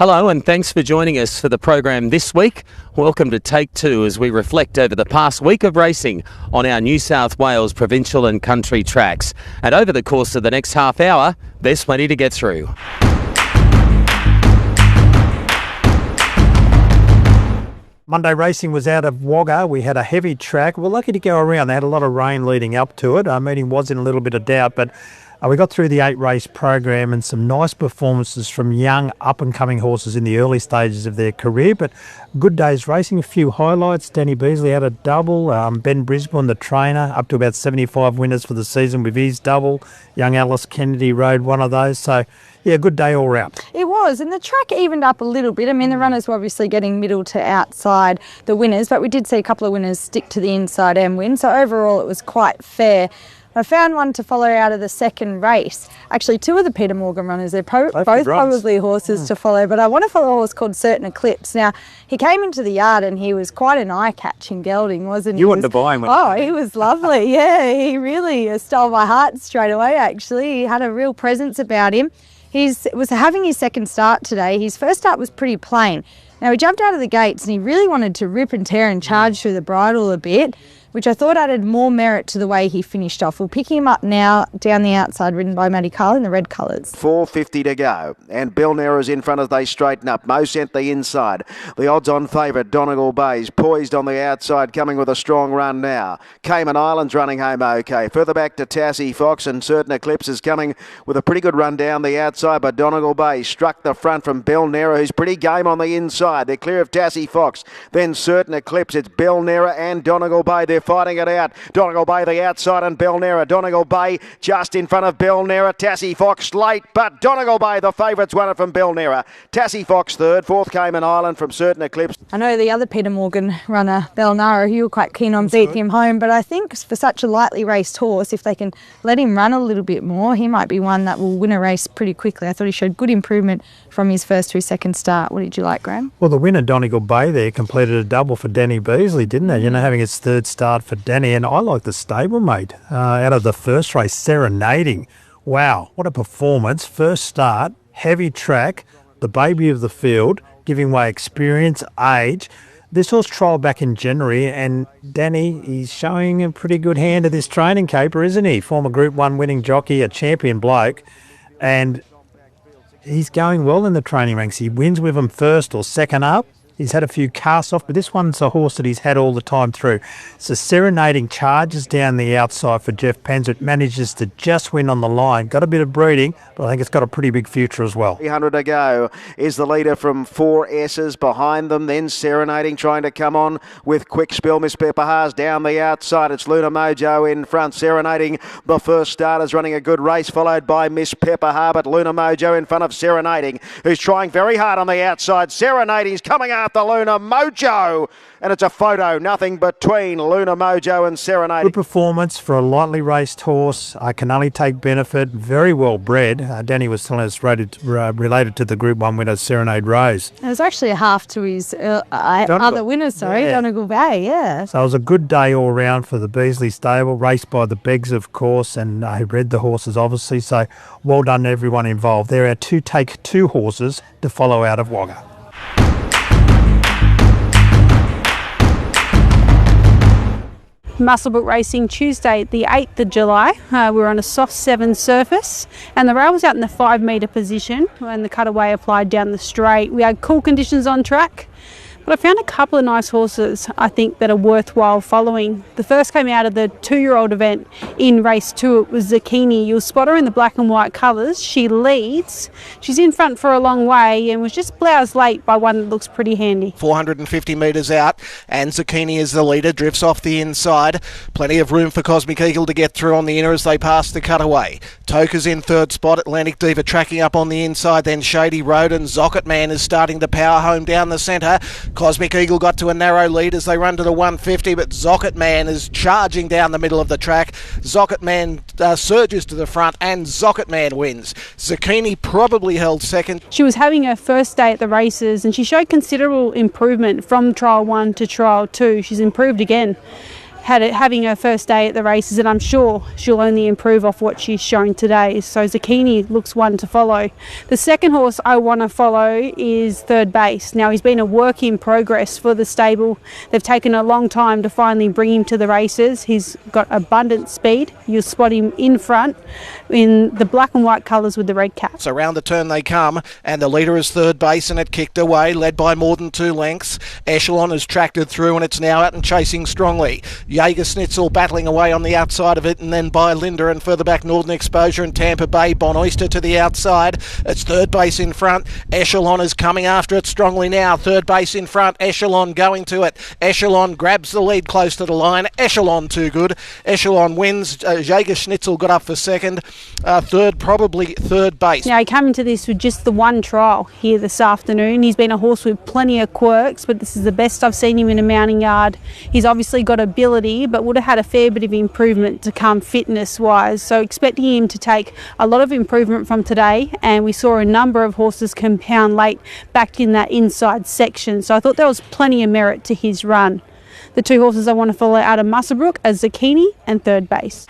Hello and thanks for joining us for the program this week. Welcome to Take Two as we reflect over the past week of racing on our New South Wales provincial and country tracks. And over the course of the next half hour, there's plenty to get through. Monday racing was out of Wagga. We had a heavy track. We're lucky to go around. They had a lot of rain leading up to it. Our meeting was in a little bit of doubt, but we got through the 8-race program and some nice performances from young up-and-coming horses in the early stages of their career. But good day's racing, a few highlights. Danny Beasley had a double. Ben Brisbane, the trainer, up to about 75 winners for the season with his double. Young Alice Kennedy rode one of those. So, yeah, good day all round. It was, and the track evened up a little bit. I mean, the runners were obviously getting middle to outside the winners, but we did see a couple of winners stick to the inside and win. So overall, it was quite fair. I found one to follow out of the second race. Actually, two of the Peter Morgan runners, they're both probably horses to follow, but I want to follow a horse called Certain Eclipse. Now, he came into the yard and he was quite an eye-catching gelding, wasn't he? You wanted to buy him. He was lovely, yeah. He really stole my heart straight away, actually. He had a real presence about him. He was having his second start today. His first start was pretty plain. Now, he jumped out of the gates and he really wanted to rip and tear and charge through the bridle a bit, which I thought added more merit to the way he finished off. We'll pick him up now down the outside, ridden by Matty Carl in the red colours. 4.50 to go, and Bill Nera's in front as they straighten up. Mo sent the inside. The odds-on favourite, Donegal Bay's poised on the outside, coming with a strong run now. Cayman Islands running home okay. Further back to Tassie Fox, and Certain Eclipse is coming with a pretty good run down the outside, but Donegal Bay struck the front from Bill Nera, who's pretty game on the inside. They're clear of Tassie Fox, then Certain Eclipse. It's Bill Nera and Donegal Bay. They're fighting it out. Donegal Bay the outside and Bill Nera. Donegal Bay just in front of Bill Nera. Tassie Fox late, but Donegal Bay the favourites won it from Bill Nera. Tassie Fox third, fourth Cayman Island from Certain Eclipse. I know the other Peter Morgan runner, Belnara, you were quite keen on beating him home, but I think for such a lightly raced horse, if they can let him run a little bit more, he might be one that will win a race pretty quickly. I thought he showed good improvement from his first to his second start. What did you like, Graham? Well, the winner, Donegal Bay, there completed a double for Danny Beasley, didn't they? You know, having his third start for Danny, and I like the stablemate out of the first race, Serenading. Wow, what a performance. First start, heavy track, the baby of the field, giving away experience, age. This horse trialled back in January, and Danny, he's showing a pretty good hand at this training caper, isn't he? Former Group 1 winning jockey, a champion bloke, and he's going well in the training ranks. He wins with him first or second up. He's had a few casts off, but this one's a horse that he's had all the time through. So Serenading charges down the outside for Jeff Panzert, manages to just win on the line. Got a bit of breeding, but I think it's got a pretty big future as well. 300 to go is the leader from 4 S's behind them. Then Serenading trying to come on with quick spill. Miss Pepper Haas down the outside. It's Luna Mojo in front. Serenading, the first starter's running a good race, followed by Miss Pepper Ha, but Luna Mojo in front of Serenading, who's trying very hard on the outside. Serenading's coming after Luna Mojo, and it's a photo, nothing between Luna Mojo and Serenading. Good performance for a lightly raced horse. I can only take benefit. Very well bred. Danny was telling us related to the Group 1 winner, Serenade Rose. It was actually a half to his other winners, Donegal Bay, yeah. So it was a good day all round for the Beasley stable, raced by the Beggs, of course, and who bred the horses, obviously. So well done to everyone involved. There are Take Two horses to follow out of Wagga. Musclebook Racing Tuesday the 8th of July. We were on a soft 7 surface and the rail was out in the 5 metre position and the cutaway applied down the straight. We had cool conditions on track, but I found a couple of nice horses I think that are worthwhile following. The first came out of the 2-year-old event in race 2. It was Zucchini. You'll spot her in the black and white colours. She leads. She's in front for a long way and was just bloused late by one that looks pretty handy. 450 metres out and Zucchini is the leader, drifts off the inside. Plenty of room for Cosmic Eagle to get through on the inner as they pass the cutaway. Toka's in third spot, Atlantic Diva tracking up on the inside, then Shady Road, and Zocket Man is starting to power home down the centre. Cosmic Eagle got to a narrow lead as they run to the 150, but Zocket Man is charging down the middle of the track. Zocket Man surges to the front and Zocket Man wins. Zucchini probably held second. She was having her first day at the races and she showed considerable improvement from trial 1 to trial 2. She's improved again. having her first day at the races, and I'm sure she'll only improve off what she's shown today. So Zucchini looks one to follow. The second horse I want to follow is Third Base. Now, he's been a work in progress for the stable. They've taken a long time to finally bring him to the races. He's got abundant speed. You'll spot him in front in the black and white colours with the red cap. So round the turn they come, and the leader is Third Base, and it kicked away, led by more than 2 lengths. Echelon has tracted through, and it's now out and chasing strongly. Jaeger Schnitzel battling away on the outside of it, and then by Linda, and further back Northern Exposure and Tampa Bay. Bon Oyster to the outside. It's Third Base in front. Echelon is coming after it strongly now. Third Base in front. Echelon going to it. Echelon grabs the lead close to the line. Echelon too good. Echelon wins. Jaeger Schnitzel got up for second. Third, probably Third Base. Now, he came into this with just the one trial here this afternoon. He's been a horse with plenty of quirks, but this is the best I've seen him in a mounting yard. He's obviously got ability, but would have had a fair bit of improvement to come fitness-wise. So expecting him to take a lot of improvement from today, and we saw a number of horses compound late back in that inside section. So I thought there was plenty of merit to his run. The 2 horses I want to follow out of Muswellbrook are Zucchini and Third Base.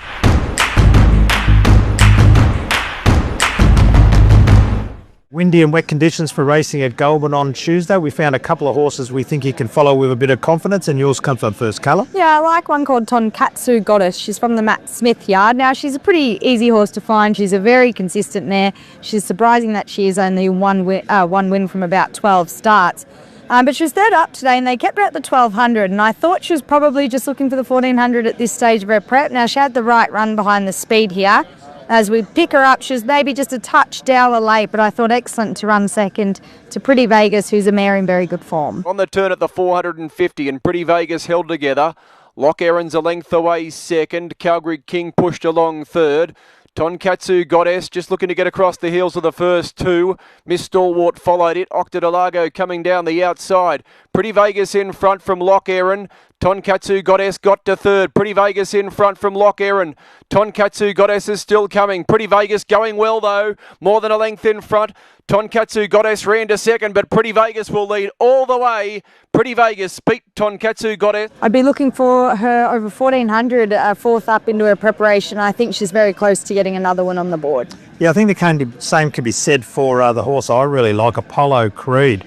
Windy and wet conditions for racing at Goulburn on Tuesday. We found a couple of horses we think you can follow with a bit of confidence, and yours comes on first colour. Yeah, I like one called Tonkatsu Goddess. She's from the Matt Smith yard. Now, she's a pretty easy horse to find. She's a very consistent mare. She's surprising that she is only one win from about 12 starts. But she was third up today, and they kept her at the 1200, and I thought she was probably just looking for the 1400 at this stage of her prep. Now, she had the right run behind the speed here. As we pick her up, she was maybe just a touch Dowler late, but I thought excellent to run second to Pretty Vegas, who's a mare in very good form. On the turn at the 450, and Pretty Vegas held together. Lock Erin's a length away second. Calgary King pushed along third. Tonkatsu Goddess just looking to get across the heels of the first 2. Miss Stalwart followed it. Octodelago coming down the outside. Pretty Vegas in front from Lock Erin. Tonkatsu Goddess got to third. Pretty Vegas in front from Lock Erin. Tonkatsu Goddess is still coming. Pretty Vegas going well though. More than a length in front. Tonkatsu Goddess ran to second, but Pretty Vegas will lead all the way. Pretty Vegas beat Tonkatsu Goddess. I'd be looking for her over 1400, fourth up into her preparation. I think she's very close to getting another one on the board. Yeah, I think the same could be said for the horse I really like, Apollo Creed.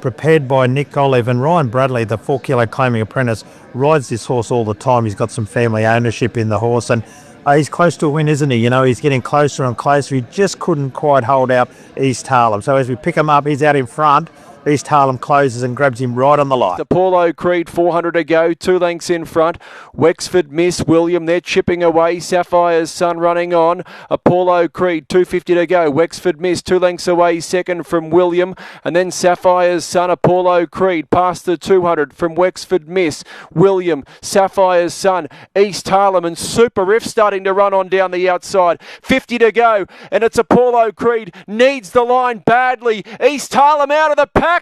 Prepared by Nick Olive, and Ryan Bradley, the 4 kilo claiming apprentice, rides this horse all the time. He's got some family ownership in the horse, and he's close to a win, isn't he? You know, he's getting closer and closer. He just couldn't quite hold out East Harlem. So as we pick him up, he's out in front. East Harlem closes and grabs him right on the line. Apollo Creed, 400 to go, 2 lengths in front. Wexford Miss William, they're chipping away. Sapphire's Son running on. Apollo Creed, 250 to go. Wexford Miss, 2 lengths away, second from William. And then Sapphire's Son, Apollo Creed, past the 200 from Wexford Miss. William, Sapphire's Son, East Harlem, and Super Riff starting to run on down the outside. 50 to go, and it's Apollo Creed, needs the line badly. East Harlem out of the pack.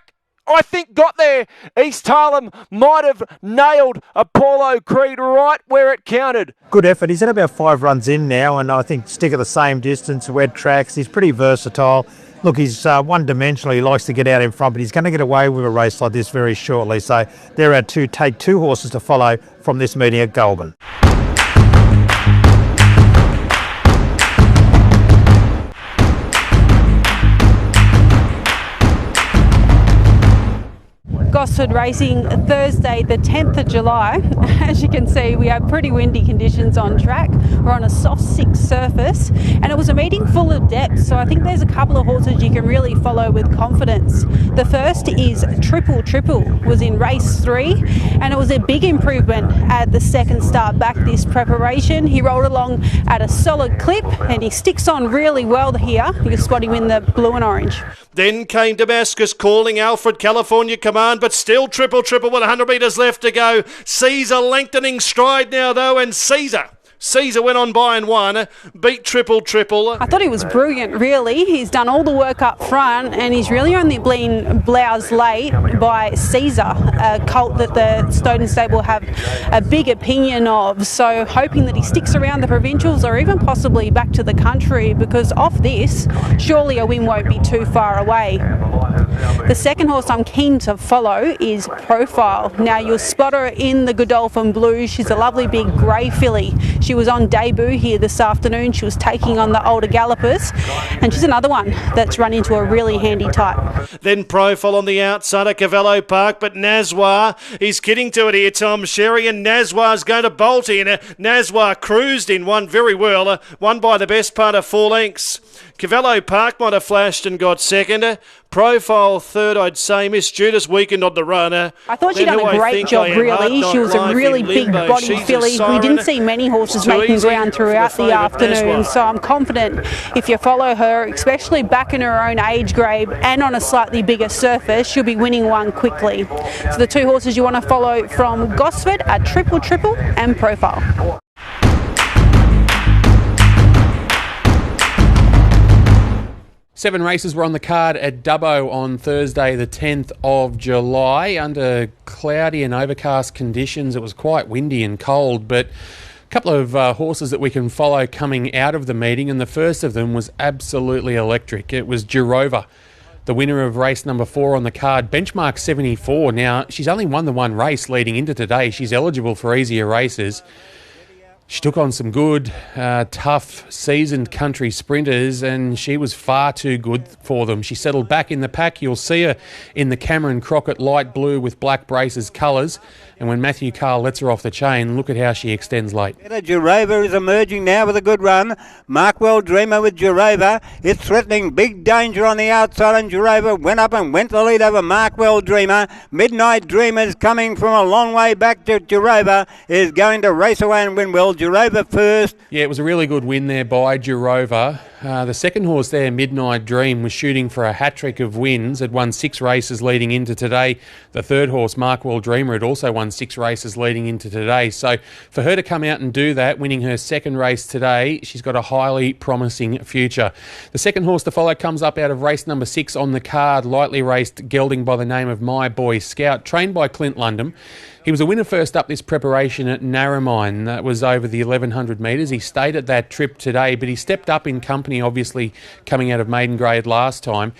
I think got there. East Harlem might have nailed Apollo Creed right where it counted. Good effort. He's at about 5 runs in now, and I think stick at the same distance, wet tracks. He's pretty versatile. Look, he's one-dimensional. He likes to get out in front, but he's going to get away with a race like this very shortly. So there are take 2 horses to follow from this meeting at Goulburn. Gosford racing Thursday the 10th of July. As you can see, we have pretty windy conditions on track. We're on a soft 6 surface, and it was a meeting full of depth, so I think there's a couple of horses you can really follow with confidence. The first is Triple Triple, was in race 3, and it was a big improvement at the second start back this preparation. He rolled along at a solid clip, and he sticks on really well here. You can spot him in the blue and orange. Then came Damascus calling Alfred California Command, but still Triple with 100 metres left to go. Caesar lengthening stride now though, and Caesar went on by and won, beat Triple. I thought he was brilliant, really. He's done all the work up front, and he's really only been bloused late by Caesar, a colt that the Snowden stable have a big opinion of. So hoping that he sticks around the provincials or even possibly back to the country, because off this, surely a win won't be too far away. The second horse I'm keen to follow is Profile. Now you'll spot her in the Godolphin Blue. She's a lovely big grey filly. She was on debut here this afternoon. She was taking on the older gallopers, and she's another one that's run into a really handy type. Then Profile on the outside of Cavallo Park, but Nazwa is kidding to it here, Tom Sherry, and Nazwa's going to bolt in. Nazwa cruised in, won very well, won by the best part of 4 lengths. Cavallo Park might have flashed and got second. Profile third, I'd say. Miss Judas weakened on the runner. I thought she'd done a great job, really. She was a really big-bodied filly. We didn't see many horses making ground throughout the afternoon, so I'm confident if you follow her, especially back in her own age grade and on a slightly bigger surface, she'll be winning one quickly. So the 2 horses you want to follow from Gosford are Triple Triple and Profile. Seven races were on the card at Dubbo on Thursday the 10th of July. Under cloudy and overcast conditions, it was quite windy and cold, but a couple of horses that we can follow coming out of the meeting, and the first of them was absolutely electric. It was Jirova, the winner of race number 4 on the card, benchmark 74. Now, she's only won the one race leading into today. She's eligible for easier races. She took on some good, tough, seasoned country sprinters, and she was far too good for them. She settled back in the pack. You'll see her in the Cameron Crockett light blue with black braces colours. And when Matthew Carl lets her off the chain, look at how she extends late. Jirova is emerging now with a good run. Markwell Dreamer with Jirova. It's threatening big danger on the outside, and Jirova went up and went the lead over Markwell Dreamer. Midnight Dreamer's coming from a long way back to Jirova, is going to race away and win well. Jirova first. Yeah, it was a really good win there by Jirova. The second horse there, Midnight Dream, was shooting for a hat-trick of wins. Had won 6 races leading into today. The third horse, Markwell Dreamer, had also won 6 races leading into today. So for her to come out and do that, winning her second race today, she's got a highly promising future. The second horse to follow comes up out of race number 6 on the card, lightly raced gelding by the name of My Boy Scout, trained by Clint Lundham. He was a winner first up this preparation at Narromine. That was over the 1100 metres. He stayed at that trip today, but he stepped up in company, obviously coming out of maiden grade last time.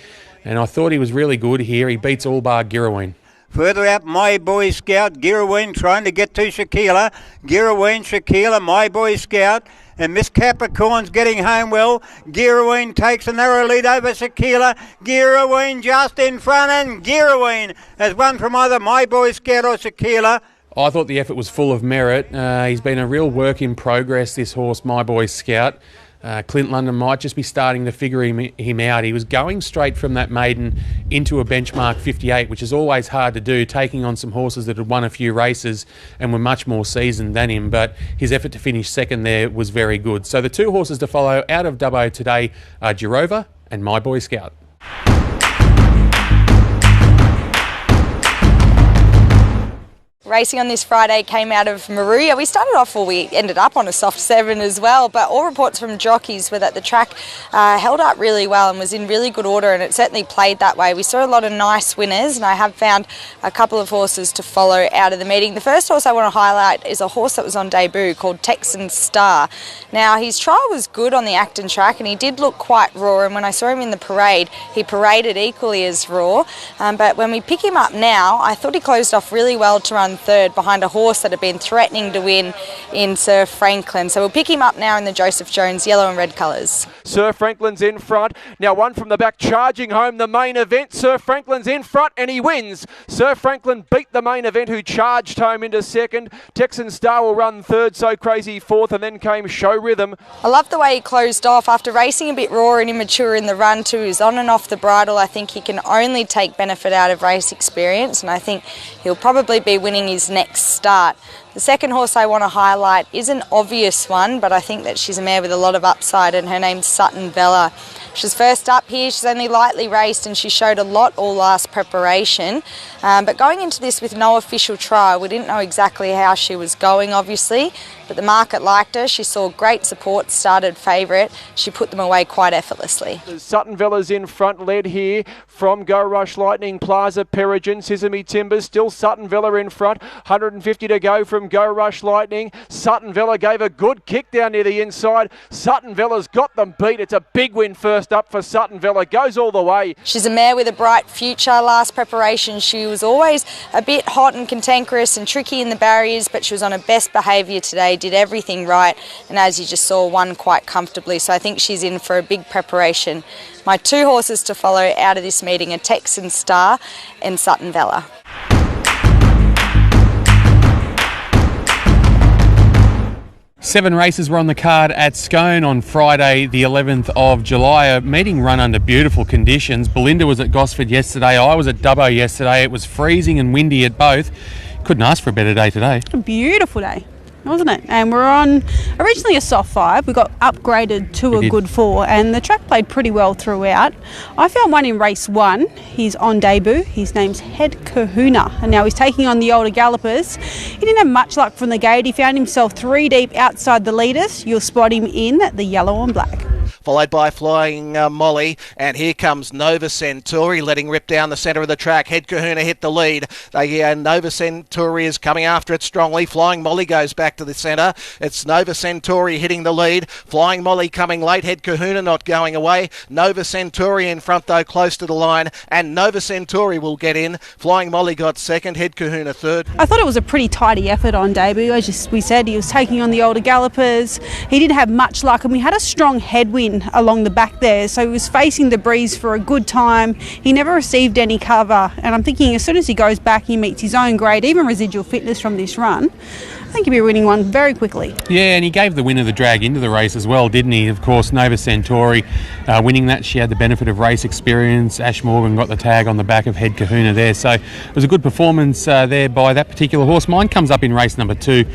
And I thought he was really good here. He beats all bar Girraween. Further out, My Boy Scout, Girraween trying to get to Shaquila. Girraween, Shaquila, My Boy Scout. And Miss Capricorn's getting home well. Girraween takes a narrow lead over Shaquila. Girraween just in front, and Girraween has won from either My Boy Scout or Shaquila. I thought the effort was full of merit. He's been a real work in progress, this horse, My Boy Scout. Clint Lundham might just be starting to figure him out. He was going straight from that maiden into a benchmark 58, which is always hard to do, taking on some horses that had won a few races and were much more seasoned than him. But his effort to finish second there was very good. So the 2 horses to follow out of Dubbo today are Jirova and My Boy Scout. Racing on this Friday came out of Maruya. We started off, well, we ended up on a soft 7 as well, but all reports from jockeys were that the track held up really well and was in really good order, and it certainly played that way. We saw a lot of nice winners, and I have found a couple of horses to follow out of the meeting. The first horse I want to highlight is a horse that was on debut called Texan Star. Now, his trial was good on the Acton track, and he did look quite raw, and when I saw him in the parade, he paraded equally as raw, but when we pick him up now, I thought he closed off really well to run third behind a horse that had been threatening to win in Sir Franklin. So we'll pick him up now in the Joseph Jones yellow and red colours. Sir Franklin's in front. Now one from the back charging home the main event. Sir Franklin's in front and he wins. Sir Franklin beat the main event who charged home into second. Texan Star will run third, So Crazy fourth, and then came Show Rhythm. I love the way he closed off after racing a bit raw and immature in the run too. He's on and off the bridle. I think he can only take benefit out of race experience, and I think he'll probably be winning his next start. The second horse I want to highlight is an obvious one, but I think that she's a mare with a lot of upside, and her name's Sutton Vella. She's first up here. She's only lightly raced and she showed a lot all last preparation. But going into this with no official trial, we didn't know exactly how she was going, obviously, but the market liked her. She saw great support, started favourite. She put them away quite effortlessly. Sutton Vella's in front, led here from Go Rush Lightning, Plaza, Peregrine, Sesame Timbers. Still Sutton Vella in front. 150 to go from Go Rush Lightning. Sutton Vella gave a good kick down near the inside. Sutton Vella's got them beat. It's a big win first just up for Sutton Villa, goes all the way. She's a mare with a bright future. Last preparation, she was always a bit hot and cantankerous and tricky in the barriers, but she was on her best behaviour today, did everything right, and as you just saw, won quite comfortably. So I think she's in for a big preparation. My 2 horses to follow out of this meeting are Texan Star and Sutton Villa. Seven races were on the card at Scone on Friday, the 11th of July. A meeting run under beautiful conditions. Belinda was at Gosford yesterday. I was at Dubbo yesterday. It was freezing and windy at both. Couldn't ask for a better day today. A beautiful day, wasn't it? And we're on originally a soft 5. We got upgraded to a good 4, and the track played pretty well throughout. I found one in race 1. He's on debut. His name's Head Kahuna, and now he's taking on the older gallopers. He didn't have much luck from the gate. He found himself 3 deep outside the leaders. You'll spot him in the yellow and black. Followed by Flying Molly, and here comes Nova Centauri letting rip down the centre of the track. Head Kahuna hit the lead. Nova Centauri is coming after it strongly. Flying Molly goes back to the centre. It's Nova Centauri hitting the lead. Flying Molly coming late. Head Kahuna not going away. Nova Centauri in front though, close to the line, and Nova Centauri will get in. Flying Molly got second. Head Kahuna third. I thought it was a pretty tidy effort on debut. As we said, he was taking on the older gallopers. He didn't have much luck, and we had a strong headwind along the back there, so he was facing the breeze for a good time. He never received any cover, and I'm thinking as soon as he goes back, he meets his own grade, even residual fitness from this run. I think he'll be winning one very quickly. Yeah, and he gave the winner the drag into the race as well, didn't he? Of course, Nova Centauri winning that. She had the benefit of race experience. Ash Morgan got the tag on the back of Head Kahuna there, so it was a good performance there by that particular horse. Mine comes up in race number 2.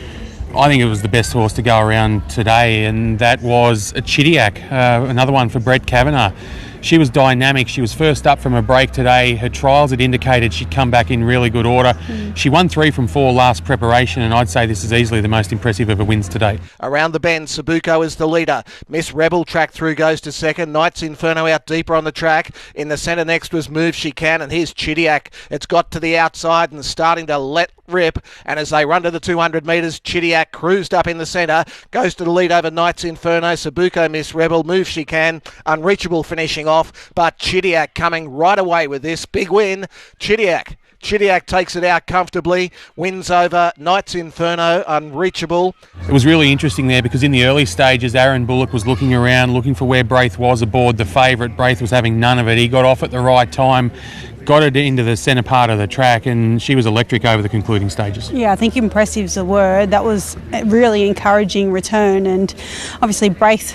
I think it was the best horse to go around today, and that was a Chidiac, another one for Brett Kavanagh. She was dynamic. She was first up from a break today. Her trials had indicated she'd come back in really good order. She won 3 from 4 last preparation, and I'd say this is easily the most impressive of her wins today. Around the bend, Sabuko is the leader. Miss Rebel track through goes to second. Knight's Inferno out deeper on the track. In the centre next was Move She Can, and here's Chidiac. It's got to the outside and starting to let rip, and as they run to the 200 metres, Chidiac cruised up in the centre, goes to the lead over Knight's Inferno. Sabuko, Miss Rebel, Move She Can, Unreachable finishing off, but Chidiac coming right away with this big win. Chidiac takes it out comfortably, wins over Knight's Inferno, Unreachable. It was really interesting there because in the early stages, Aaron Bullock was looking around, looking for where Braith was aboard the favourite. Braith was having none of it. He got off at the right time, got it into the centre part of the track, and she was electric over the concluding stages. Yeah, I think impressive is the word. That was a really encouraging return, and obviously Braith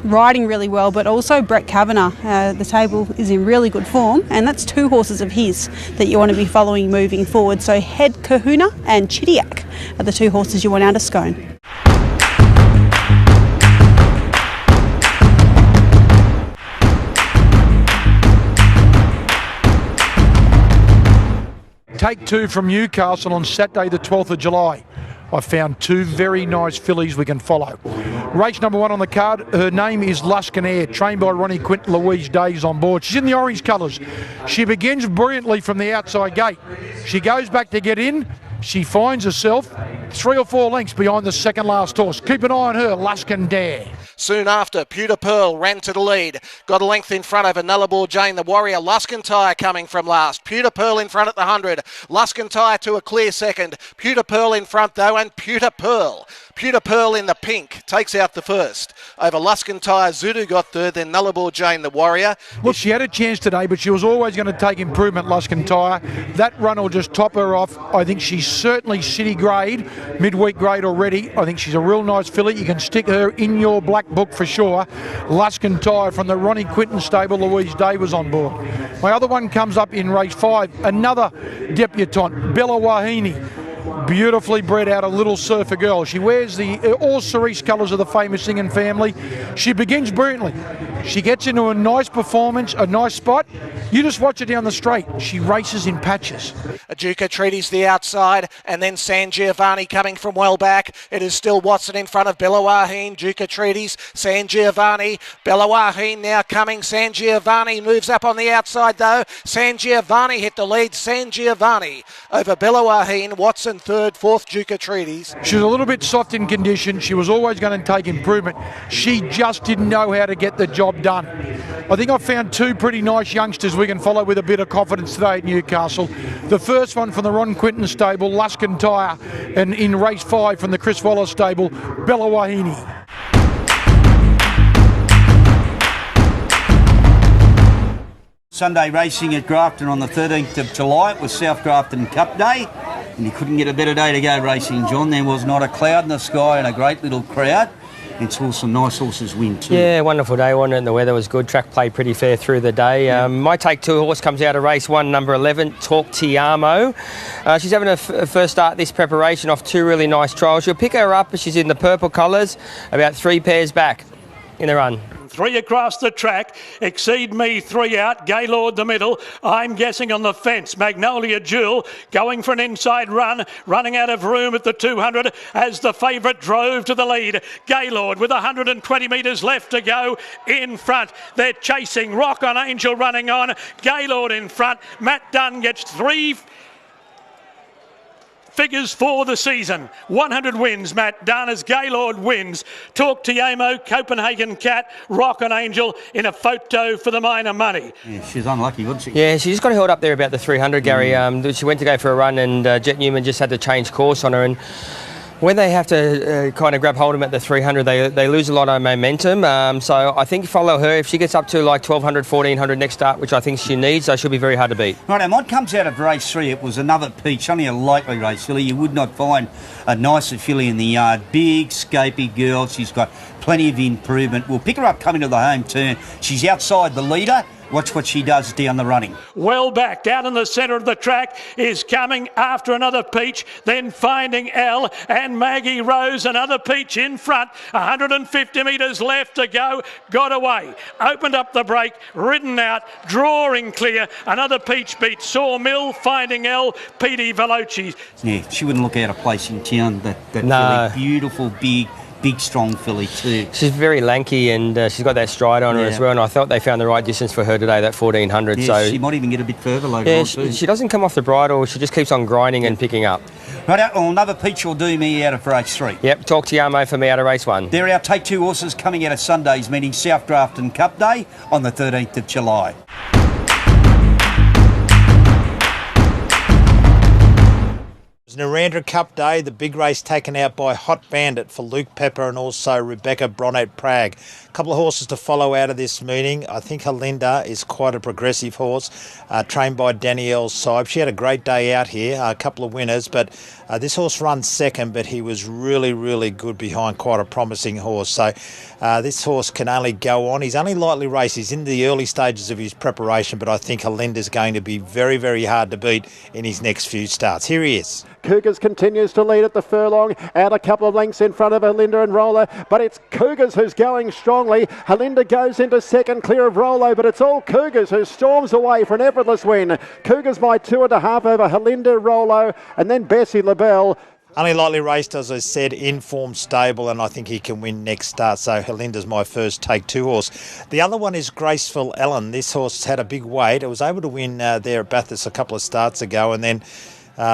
riding really well, but also Brett Kavanagh. The table is in really good form, and that's 2 horses of his that you want to be following moving forward. So Head Kahuna and Chidiac are the 2 horses you want out of Scone. Take 2 from Newcastle on Saturday the 12th of July. I found 2 very nice fillies we can follow. Race number 1 on the card, her name is Luskin Air, trained by Ronnie Quinton. Louise Day's on board. She's in the orange colours. She begins brilliantly from the outside gate. She goes back to get in. She finds herself 3 or 4 lengths behind the second last horse. Keep an eye on her, Luskin Dare. Soon after, Pewter Pearl ran to the lead. Got a length in front over Nullarbor Jane, the Warrior. Luskin Tyre coming from last. Pewter Pearl in front at the 100. Luskin Tyre to a clear second. Pewter Pearl in front though, and Pewter Pearl in the pink takes out the first. Over Luskin Tyre, Zudu got third, then Nullarbor Jane, the Warrior. Look, she had a chance today, but she was always going to take improvement, Luskin Tyre. That run will just top her off. I think she's certainly city grade, midweek grade already. I think she's a real nice filly. You can stick her in your black book for sure. Luskin Tyre from the Ronnie Quinton stable. Louise Day was on board. My other one comes up in race 5. Another debutante, Bella Wahine. Beautifully bred out of Little Surfer Girl. She wears the all cerise colours of the famous Singing family. She begins brilliantly. She gets into a nice performance, a nice spot. You just watch her down the straight. She races in patches. Ajuka Treaty's the outside, and then San Giovanni coming from well back. It is still Watson in front of Bella Wahine. Juka Treaty's San Giovanni. Bella Wahine now coming. San Giovanni moves up on the outside though. San Giovanni hit the lead. San Giovanni over Bella Wahine. Watson third. fourth Duke of Treaties. She was a little bit soft in condition. She was always going to take improvement. She just didn't know how to get the job done. I think I've found two pretty nice youngsters we can follow with a bit of confidence today at Newcastle. The first one from the Ron Quinton stable, Luskin Tyre, and in race 5 from the Chris Wallace stable, Bella Wahine. Sunday racing at Grafton on the 13th of July. It was South Grafton Cup Day, and you couldn't get a better day to go racing, John. There was not a cloud in the sky and a great little crowd. And saw some nice horses win too. Yeah, wonderful day, wasn't it? And the weather was good. Track played pretty fair through the day. My Take 2 horse comes out of race 1, number 11, Talk Tiamo. She's having her first start this preparation off 2 really nice trials. You'll pick her up as she's in the purple colours, about 3 pairs back in the run. 3 across the track, Exceed Me 3 out, Gaylord the middle, I'm guessing on the fence, Magnolia Jewel going for an inside run, running out of room at the 200 as the favourite drove to the lead. Gaylord with 120 metres left to go in front. They're chasing, Rock on Angel running on, Gaylord in front, Matt Dunn gets 3 figures for the season. 100 wins, Matt Dunn, as Gaylord wins. Talk Tiamo, Copenhagen Cat, Rock and Angel in a photo for the minor money. Yeah, she's unlucky, wasn't she? Yeah, she just got held up there about the 300, Gary. She went to go for a run and Jet Newman just had to change course on her, and when they have to kind of grab hold of them at the 300, they lose a lot of momentum. So I think follow her. If she gets up to like 1,200, 1,400 next start, which I think she needs, so she'll be very hard to beat. Right, now, mine comes out of race 3. It was another peach, only a lightly race filly. You would not find a nicer filly in the yard. Big, scapy girl. She's got plenty of improvement. We'll pick her up coming to the home turn. She's outside the leader. Watch what she does down the running. Well back, down in the centre of the track is coming after another peach, then Finding Elle and Maggie Rose, another peach in front, 150 metres left to go, got away, opened up the break, ridden out, drawing clear, another peach beat Sawmill, Finding Elle, P.D. Veloci. Yeah, she wouldn't look out of place in town, that No. filly, beautiful, big strong filly too. She's very lanky and she's got that stride on her as well, and I thought they found the right distance for her today, that 1,400. Yeah, so she might even get a bit further later yeah, on too. she doesn't come off the bridle, she just keeps on grinding and picking up. Right, well, another peach will do me out of race 3. Yep, Talk Tiamo for me out of race 1. They're our Take 2 horses coming out of Sunday's meeting, South Grafton Cup Day on the 13th of July. It was Narendra Cup Day, the big race taken out by Hot Bandit for Luke Pepper and also Rebecca Bronate Prague. A couple of horses to follow out of this meeting. I think Halinda is quite a progressive horse, trained by Danielle Sibe. She had a great day out here, a couple of winners, but this horse runs second, but he was really, really good behind quite a promising horse. So this horse can only go on. He's only lightly raced. He's in the early stages of his preparation, but I think Halinda's going to be very, very hard to beat in his next few starts. Here he is. Cougars continues to lead at the furlong, out a couple of lengths in front of Halinda and Roller, but it's Cougars who's going strongly. Halinda goes into second, clear of Rolo, but it's all Cougars who storms away for an effortless win. Cougars by 2.5 over Halinda, Rolo, and then Bessie LaBelle. Only lightly raced, as I said, in form stable, and I think he can win next start. So Halinda's my first Take 2 horse. The other one is Graceful Ellen. This horse had a big weight. It was able to win there at Bathurst a couple of starts ago, and then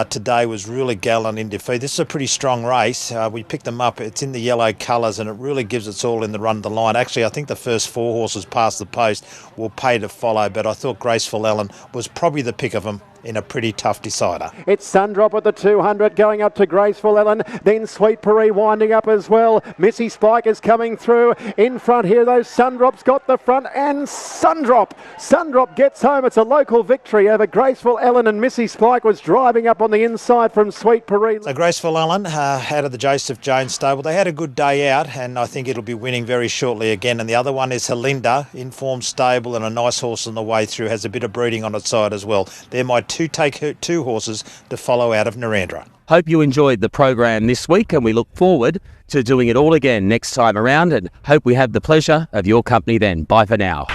today was really gallant in defeat. This is a pretty strong race. We picked them up. It's in the yellow colours and it really gives us all in the run of the line. Actually, I think the first 4 horses past the post will pay to follow, but I thought Graceful Ellen was probably the pick of them in a pretty tough decider. It's Sundrop at the 200 going up to Graceful Ellen, then Sweet Paris winding up as well. Missy Spike is coming through in front here though. Sundrop's got the front and Sundrop gets home. It's a local victory over Graceful Ellen, and Missy Spike was driving up on the inside from Sweet Paris. So Graceful Ellen out of the Joseph Jones stable. They had a good day out and I think it'll be winning very shortly again. And the other one is Halinda, in form stable and a nice horse on the way through, has a bit of breeding on its side as well. They're my 2 Take 2 horses to follow out of Narendra. Hope you enjoyed the program this week, and we look forward to doing it all again next time around, and hope we have the pleasure of your company then. Bye for now.